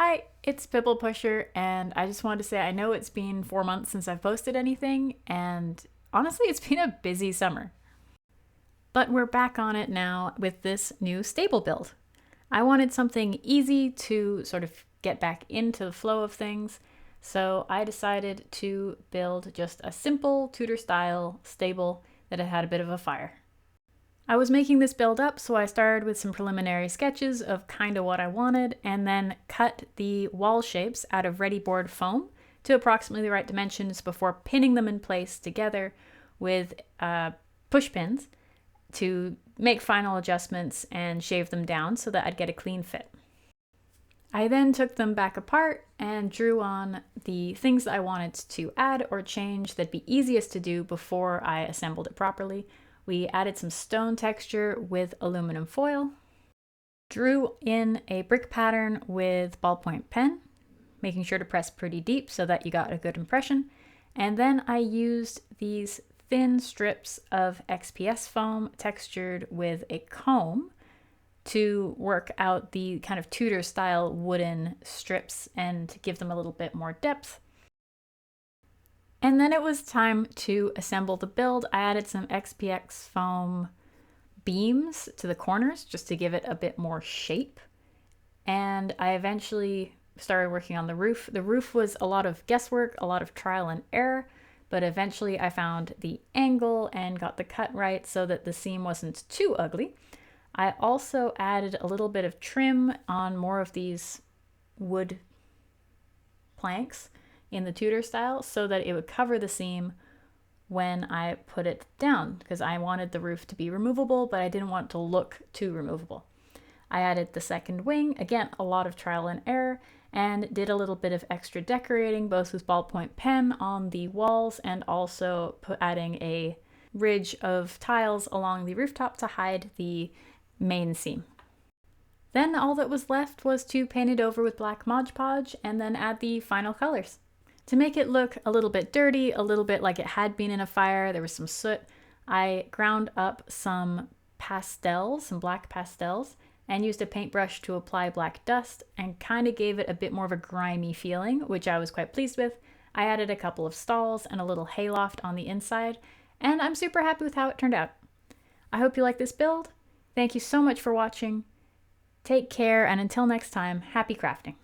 Hi, it's Pipple Pusher, and I just wanted to say I know it's been 4 months since I've posted anything, and honestly, it's been a busy summer. But we're back on it now with this new stable build. I wanted something easy to sort of get back into the flow of things, so I decided to build just a simple Tudor-style stable that had a bit of a fire. I was making this build up, so I started with some preliminary sketches of kind of what I wanted, and then cut the wall shapes out of ready board foam to approximately the right dimensions before pinning them in place together with push pins to make final adjustments and shave them down so that I'd get a clean fit. I then took them back apart and drew on the things that I wanted to add or change that'd be easiest to do before I assembled it properly. We added some stone texture with aluminum foil, drew in a brick pattern with ballpoint pen, making sure to press pretty deep so that you got a good impression, and then I used these thin strips of XPS foam textured with a comb to work out the kind of Tudor style wooden strips and give them a little bit more depth. And then it was time to assemble the build. I added some XPS foam beams to the corners just to give it a bit more shape. And I eventually started working on the roof. The roof was a lot of guesswork, a lot of trial and error, but eventually I found the angle and got the cut right so that the seam wasn't too ugly. I also added a little bit of trim on more of these wood planks in the Tudor style so that it would cover the seam when I put it down, because I wanted the roof to be removable, but I didn't want it to look too removable. I added the second wing, again, a lot of trial and error, and did a little bit of extra decorating, both with ballpoint pen on the walls and also adding a ridge of tiles along the rooftop to hide the main seam. Then all that was left was to paint it over with black Mod Podge and then add the final colors. To make it look a little bit dirty, a little bit like it had been in a fire, there was some soot, I ground up some pastels, some black pastels, and used a paintbrush to apply black dust and kind of gave it a bit more of a grimy feeling, which I was quite pleased with. I added a couple of stalls and a little hayloft on the inside, and I'm super happy with how it turned out. I hope you like this build. Thank you so much for watching. Take care, and until next time, happy crafting.